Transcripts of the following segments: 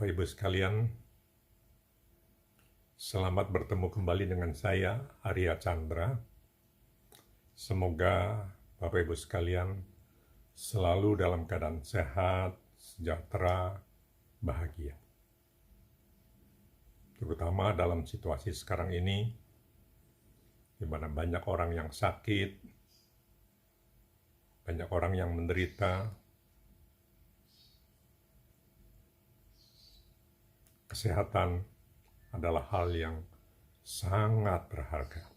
Bapak Ibu sekalian, selamat bertemu kembali dengan saya, Arya Chandra. Semoga Bapak Ibu sekalian selalu dalam keadaan sehat, sejahtera, bahagia. Terutama dalam situasi sekarang ini, di mana banyak orang yang sakit, banyak orang yang menderita. Kesehatan adalah hal yang sangat berharga.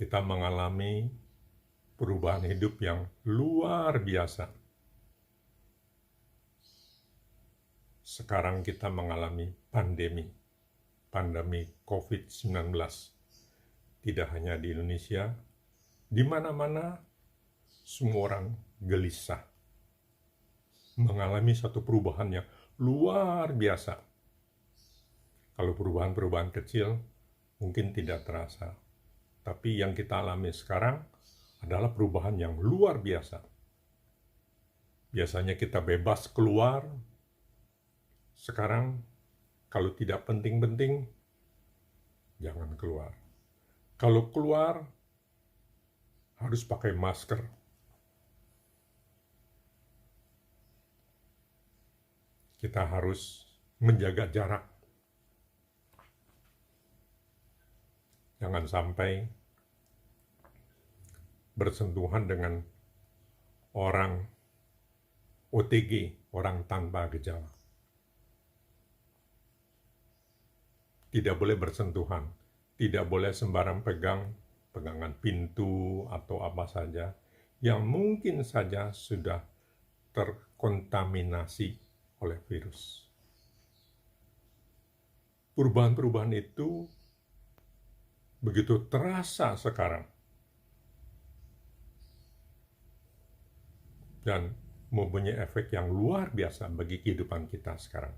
Kita mengalami perubahan hidup yang luar biasa. Sekarang kita mengalami pandemi COVID-19. Tidak hanya di Indonesia, di mana-mana semua orang gelisah. Mengalami satu perubahan yang luar biasa. Kalau perubahan-perubahan kecil mungkin tidak terasa. Tapi yang kita alami sekarang adalah perubahan yang luar biasa. Biasanya kita bebas keluar. Sekarang kalau tidak penting-penting, jangan keluar. Kalau keluar, harus pakai masker. Kita harus menjaga jarak. Jangan sampai bersentuhan dengan orang OTG, orang tanpa gejala. Tidak boleh bersentuhan, tidak boleh sembarang pegangan pintu atau apa saja yang mungkin saja sudah terkontaminasi oleh virus. Perubahan-perubahan itu begitu terasa sekarang dan mempunyai efek yang luar biasa bagi kehidupan kita sekarang.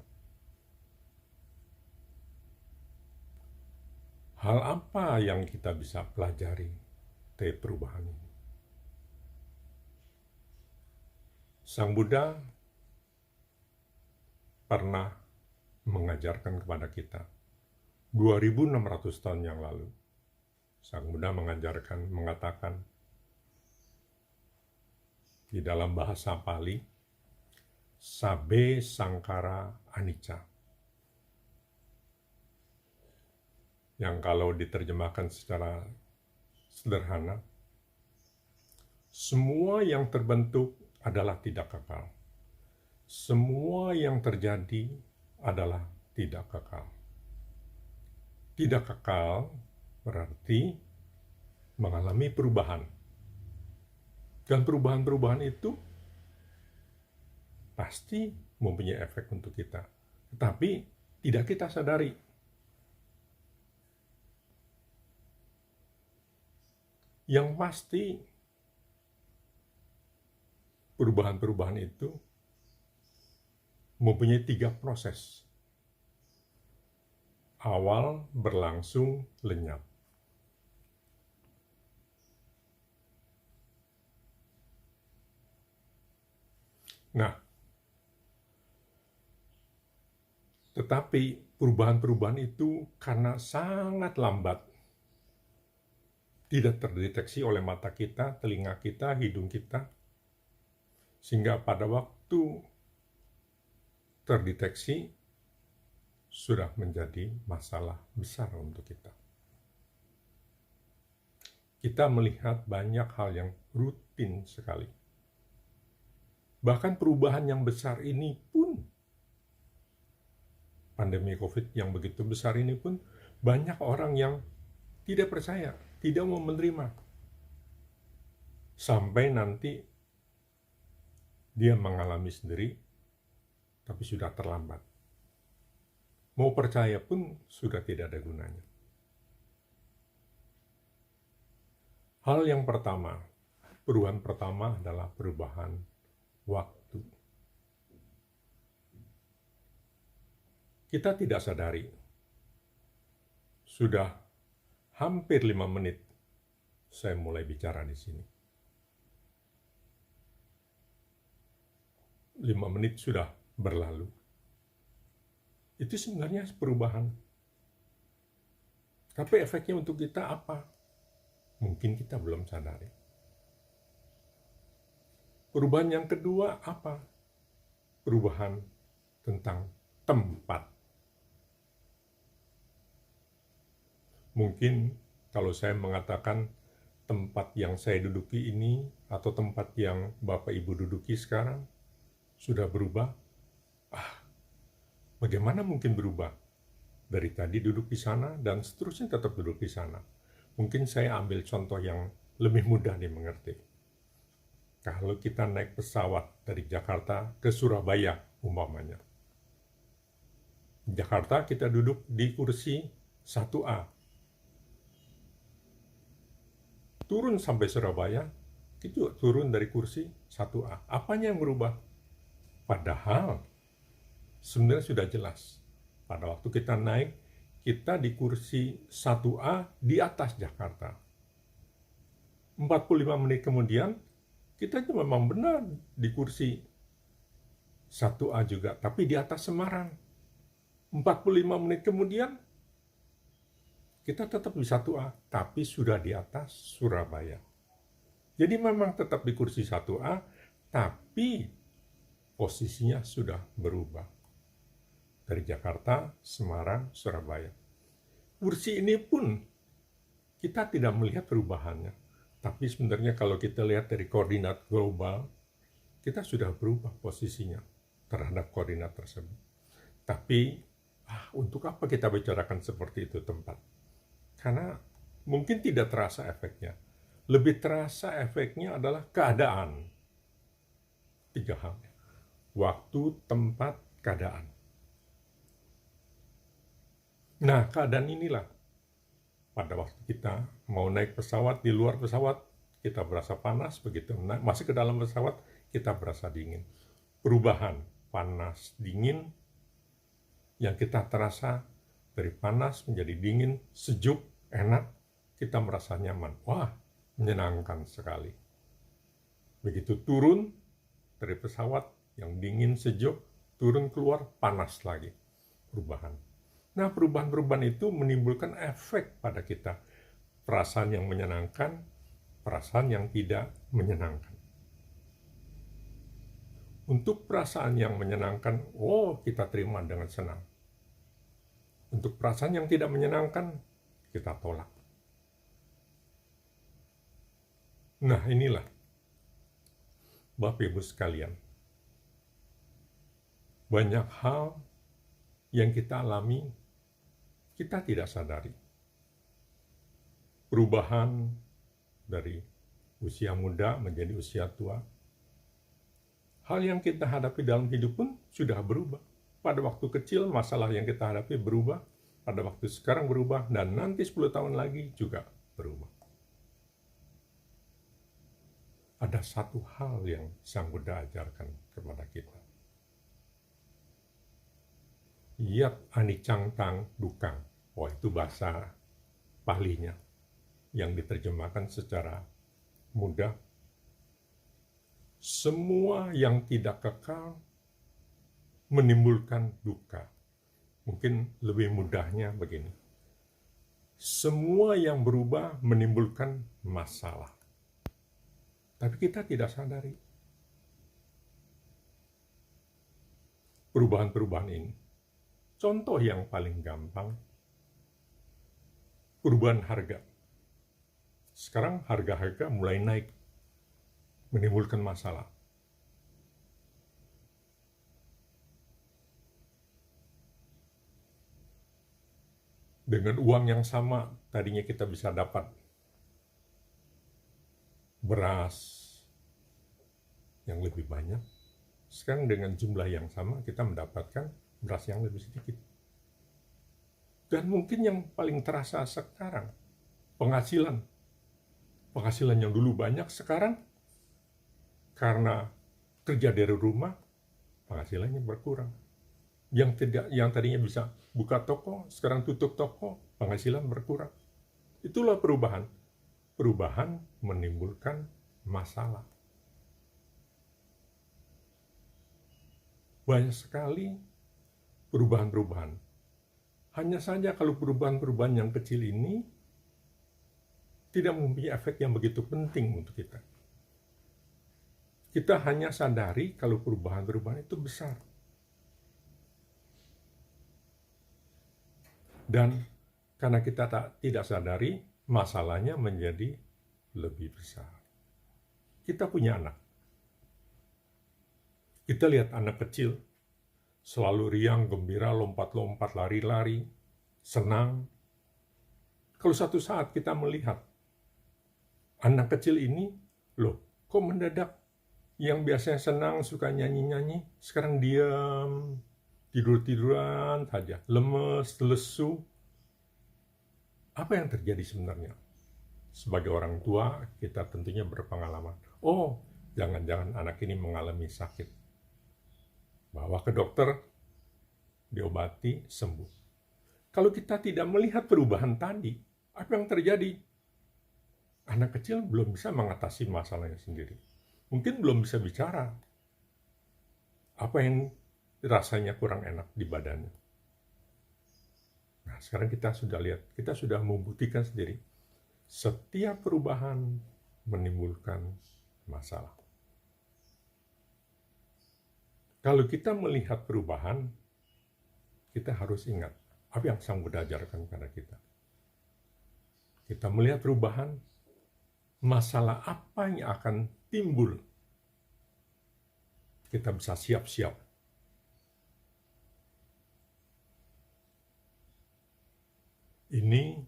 Hal apa yang kita bisa pelajari dari perubahan ini? Sang Buddha pernah mengajarkan kepada kita 2600 tahun yang lalu. Sang Buddha mengatakan di dalam bahasa Pali, Sabe Sangkara Anicca. Yang kalau diterjemahkan secara sederhana, semua yang terbentuk adalah tidak kekal. Semua yang terjadi adalah tidak kekal. Tidak kekal berarti mengalami perubahan. Dan perubahan-perubahan itu pasti mempunyai efek untuk kita. Tetapi tidak kita sadari. Yang pasti perubahan-perubahan itu mempunyai 3 proses. Awal, berlangsung, lenyap. Nah, tetapi perubahan-perubahan itu karena sangat lambat, tidak terdeteksi oleh mata kita, telinga kita, hidung kita, sehingga pada waktu terdeteksi sudah menjadi masalah besar untuk kita. Kita melihat banyak hal yang rutin sekali. Bahkan perubahan yang besar ini pun, pandemi COVID yang begitu besar ini pun, banyak orang yang tidak percaya, tidak mau menerima. Sampai nanti dia mengalami sendiri, tapi sudah terlambat. Mau percaya pun sudah tidak ada gunanya. Hal yang pertama, perubahan pertama adalah perubahan waktu. Kita tidak sadari, sudah hampir 5 menit saya mulai bicara di sini. 5 menit sudah berlalu. Itu sebenarnya perubahan. Tapi efeknya untuk kita apa? Mungkin kita belum sadari. Perubahan yang kedua apa? Perubahan tentang tempat. Mungkin kalau saya mengatakan tempat yang saya duduki ini atau tempat yang Bapak Ibu duduki sekarang sudah berubah. Bagaimana mungkin berubah? Dari tadi duduk di sana dan seterusnya tetap duduk di sana. Mungkin saya ambil contoh yang lebih mudah dimengerti. Kalau kita naik pesawat dari Jakarta ke Surabaya umpamanya. Di Jakarta kita duduk di kursi 1A. Turun sampai Surabaya, itu turun dari kursi 1A. Apanya yang berubah? Padahal sebenarnya sudah jelas. Pada waktu kita naik, kita di kursi 1A di atas Jakarta. 45 menit kemudian, kita memang benar di kursi 1A juga, tapi di atas Semarang. 45 menit kemudian, kita tetap di 1A, tapi sudah di atas Surabaya. Jadi memang tetap di kursi 1A, tapi posisinya sudah berubah. Dari Jakarta, Semarang, Surabaya. Kursi ini pun kita tidak melihat perubahannya. Tapi sebenarnya kalau kita lihat dari koordinat global, kita sudah berubah posisinya terhadap koordinat tersebut. Tapi untuk apa kita bicarakan seperti itu tempat? Karena mungkin tidak terasa efeknya. Lebih terasa efeknya adalah keadaan. 3 hal. Waktu, tempat, keadaan. Nah, keadaan inilah. Pada waktu kita mau naik pesawat, di luar pesawat, kita berasa panas. Begitu masuk ke dalam pesawat, kita berasa dingin. Perubahan, panas, dingin, yang kita terasa dari panas menjadi dingin, sejuk, enak, kita merasa nyaman. Wah, menyenangkan sekali. Begitu turun dari pesawat yang dingin, sejuk, turun keluar, panas lagi. Perubahan. Nah, perubahan-perubahan itu menimbulkan efek pada kita. Perasaan yang menyenangkan, perasaan yang tidak menyenangkan. Untuk perasaan yang menyenangkan, kita terima dengan senang. Untuk perasaan yang tidak menyenangkan, kita tolak. Nah, inilah Bapak Ibu sekalian. Banyak hal yang kita alami, kita tidak sadari. Perubahan dari usia muda menjadi usia tua. Hal yang kita hadapi dalam hidup pun sudah berubah. Pada waktu kecil, masalah yang kita hadapi berubah. Pada waktu sekarang berubah, dan nanti 10 tahun lagi juga berubah. Ada satu hal yang Sang Buddha ajarkan kepada kita. Yat anicang tang dukang. Itu bahasa Palinya yang diterjemahkan secara mudah. Semua yang tidak kekal menimbulkan duka. Mungkin lebih mudahnya begini. Semua yang berubah menimbulkan masalah. Tapi kita tidak sadari. Perubahan-perubahan ini. Contoh yang paling gampang, perubahan harga. Sekarang harga-harga mulai naik, menimbulkan masalah. Dengan uang yang sama, tadinya kita bisa dapat beras yang lebih banyak. Sekarang dengan jumlah yang sama, kita mendapatkan beras yang lebih sedikit. Dan mungkin yang paling terasa sekarang, penghasilan. Penghasilan yang dulu banyak, sekarang karena kerja dari rumah, penghasilannya berkurang. Yang tadinya bisa buka toko, sekarang tutup toko, penghasilan berkurang. Itulah perubahan. Perubahan menimbulkan masalah. banyak sekali perubahan-perubahan. Hanya saja kalau perubahan-perubahan yang kecil ini tidak mempunyai efek yang begitu penting untuk kita. Kita hanya sadari kalau perubahan-perubahan itu besar. Dan karena kita tidak sadari, masalahnya menjadi lebih besar. Kita punya anak. Kita lihat anak kecil, selalu riang, gembira, lompat-lompat, lari-lari, senang. Kalau satu saat kita melihat anak kecil ini, loh, kok mendadak yang biasanya senang, suka nyanyi-nyanyi, sekarang diam, tidur-tiduran saja, lemes, lesu. Apa yang terjadi sebenarnya? Sebagai orang tua, kita tentunya berpengalaman. Oh, jangan-jangan anak ini mengalami sakit. Bawa ke dokter, diobati, sembuh. Kalau kita tidak melihat perubahan tadi, apa yang terjadi? Anak kecil belum bisa mengatasi masalahnya sendiri. Mungkin belum bisa bicara. Apa yang rasanya kurang enak di badannya. Nah, sekarang kita sudah lihat, kita sudah membuktikan sendiri. Setiap perubahan menimbulkan masalah. Kalau kita melihat perubahan, kita harus ingat apa yang Sang Buddha ajarkan kepada kita. Kita melihat perubahan, masalah apa yang akan timbul. Kita bisa siap-siap. Ini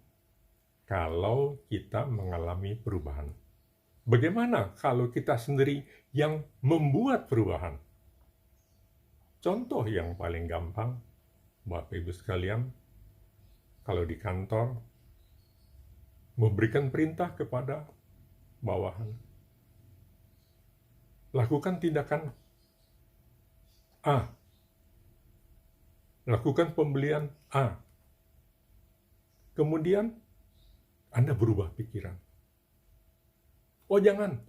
kalau kita mengalami perubahan. Bagaimana kalau kita sendiri yang membuat perubahan? Contoh yang paling gampang, Bapak Ibu sekalian, kalau di kantor, memberikan perintah kepada bawahan. Lakukan tindakan A. Lakukan pembelian A. Kemudian Anda berubah pikiran. Oh jangan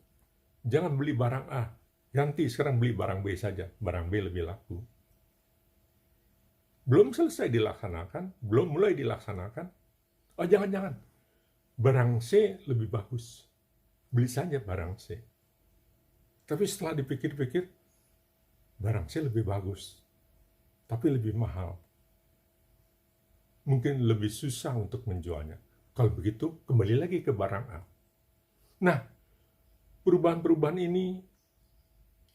beli barang A. Ganti sekarang beli barang B saja. Barang B lebih laku. Belum selesai dilaksanakan, belum mulai dilaksanakan. Oh jangan. Barang C lebih bagus. Beli saja barang C. Tapi setelah dipikir-pikir, barang C lebih bagus. Tapi lebih mahal. Mungkin lebih susah untuk menjualnya. Kalau begitu, kembali lagi ke barang A. Nah, perubahan-perubahan ini,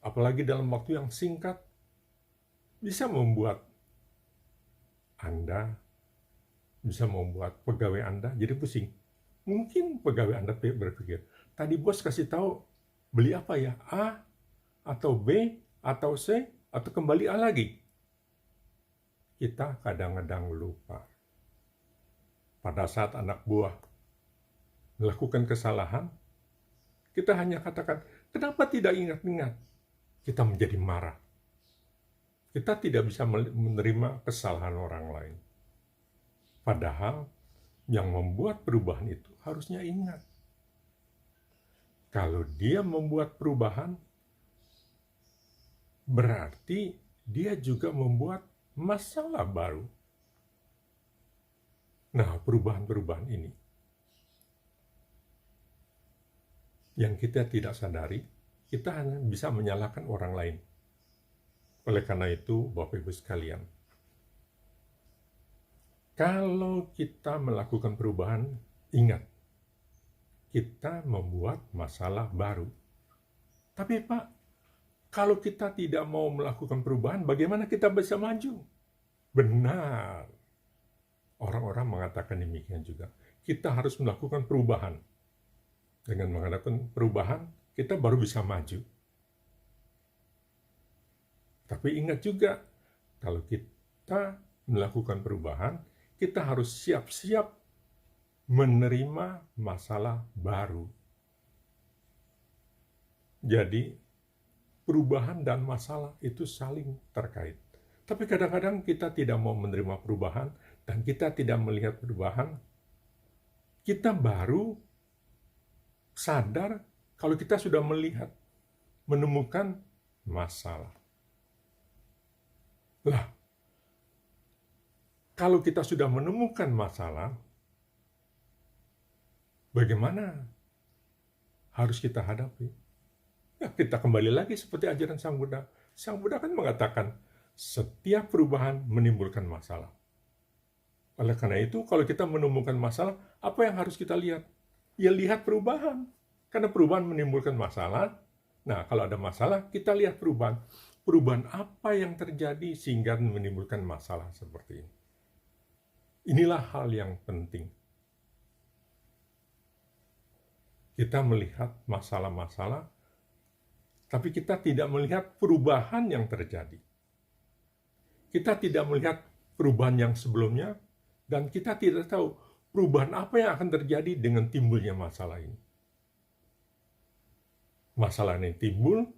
apalagi dalam waktu yang singkat, bisa membuat Anda, bisa membuat pegawai Anda jadi pusing. Mungkin pegawai Anda berpikir, tadi bos kasih tahu beli apa ya? A, atau B, atau C, atau kembali A lagi. Kita kadang-kadang lupa. Pada saat anak buah melakukan kesalahan, kita hanya katakan, kenapa tidak ingat-ingat? Kita menjadi marah. Kita tidak bisa menerima kesalahan orang lain. Padahal yang membuat perubahan itu harusnya ingat. Kalau dia membuat perubahan, berarti dia juga membuat masalah baru. Nah, perubahan-perubahan ini yang kita tidak sadari, kita hanya bisa menyalahkan orang lain. Oleh karena itu, Bapak Ibu sekalian, kalau kita melakukan perubahan, ingat, kita membuat masalah baru. Tapi Pak, kalau kita tidak mau melakukan perubahan, bagaimana kita bisa maju? Benar. Orang-orang mengatakan demikian juga. Kita harus melakukan perubahan. Dengan mengadakan perubahan, kita baru bisa maju. Tapi ingat juga, kalau kita melakukan perubahan, kita harus siap-siap menerima masalah baru. Jadi, perubahan dan masalah itu saling terkait. Tapi kadang-kadang kita tidak mau menerima perubahan, dan kita tidak melihat perubahan, kita baru sadar kalau kita sudah melihat, menemukan masalah. Lah, kalau kita sudah menemukan masalah, bagaimana harus kita hadapi? Ya, kita kembali lagi seperti ajaran Sang Buddha. Sang Buddha kan mengatakan, setiap perubahan menimbulkan masalah. Oleh karena itu, kalau kita menemukan masalah, apa yang harus kita lihat? Ya lihat perubahan. Karena perubahan menimbulkan masalah. Nah, kalau ada masalah, kita lihat perubahan. Perubahan apa yang terjadi sehingga menimbulkan masalah seperti ini. Inilah hal yang penting. Kita melihat masalah-masalah, tapi kita tidak melihat perubahan yang terjadi. Kita tidak melihat perubahan yang sebelumnya, dan kita tidak tahu perubahan apa yang akan terjadi dengan timbulnya masalah ini. Masalah ini timbul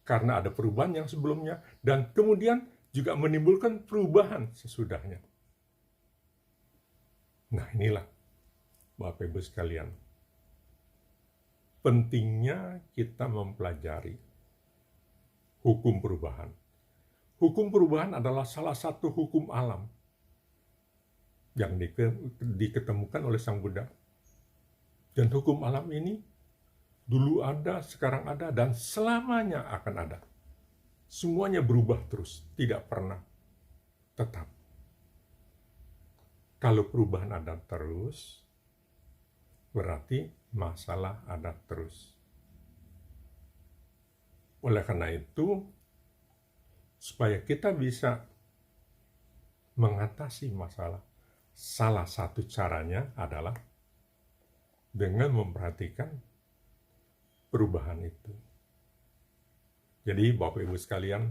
karena ada perubahan yang sebelumnya, dan kemudian juga menimbulkan perubahan sesudahnya. Nah, inilah Bapak Ibu sekalian, pentingnya kita mempelajari hukum perubahan. Hukum perubahan adalah salah satu hukum alam yang diketemukan oleh Sang Buddha. Dan hukum alam ini dulu ada, sekarang ada, dan selamanya akan ada. Semuanya berubah terus, tidak pernah tetap. Kalau perubahan ada terus, berarti masalah ada terus. Oleh karena itu, supaya kita bisa mengatasi masalah, salah satu caranya adalah dengan memperhatikan perubahan itu. Jadi Bapak Ibu sekalian,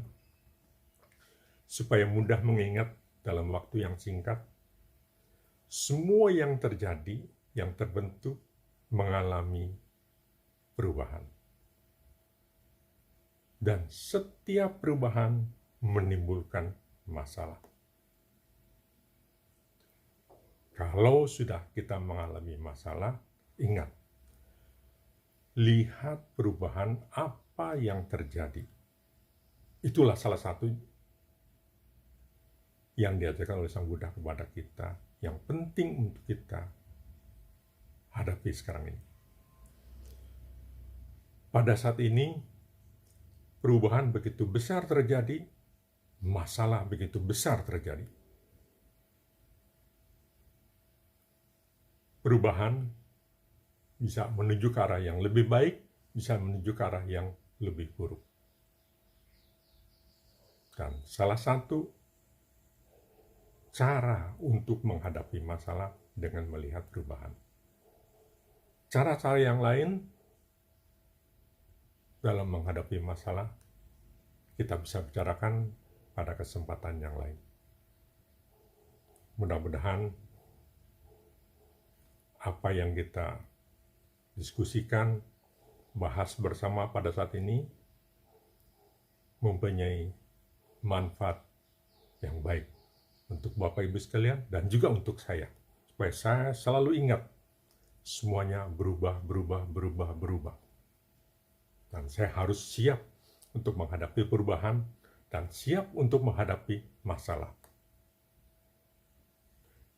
supaya mudah mengingat dalam waktu yang singkat, semua yang terjadi, yang terbentuk, mengalami perubahan. Dan setiap perubahan menimbulkan masalah. Kalau sudah kita mengalami masalah, ingat, lihat perubahan apa yang terjadi. Itulah salah satu yang diajarkan oleh Sang Buddha kepada kita, yang penting untuk kita hadapi sekarang ini. Pada saat ini, perubahan begitu besar terjadi, masalah begitu besar terjadi. Perubahan bisa menuju ke arah yang lebih baik, bisa menuju ke arah yang lebih buruk. Dan salah satu cara untuk menghadapi masalah dengan melihat perubahan. Cara-cara yang lain dalam menghadapi masalah kita bisa bicarakan pada kesempatan yang lain. Mudah-mudahan apa yang kita diskusikan, bahas bersama pada saat ini mempunyai manfaat yang baik untuk Bapak Ibu sekalian dan juga untuk saya. Supaya saya selalu ingat semuanya berubah. Dan saya harus siap untuk menghadapi perubahan dan siap untuk menghadapi masalah.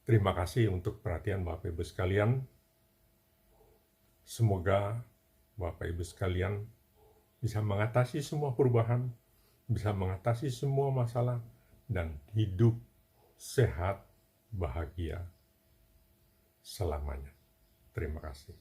Terima kasih untuk perhatian Bapak Ibu sekalian. Semoga Bapak Ibu sekalian bisa mengatasi semua perubahan, bisa mengatasi semua masalah, dan hidup sehat, bahagia selamanya. Terima kasih.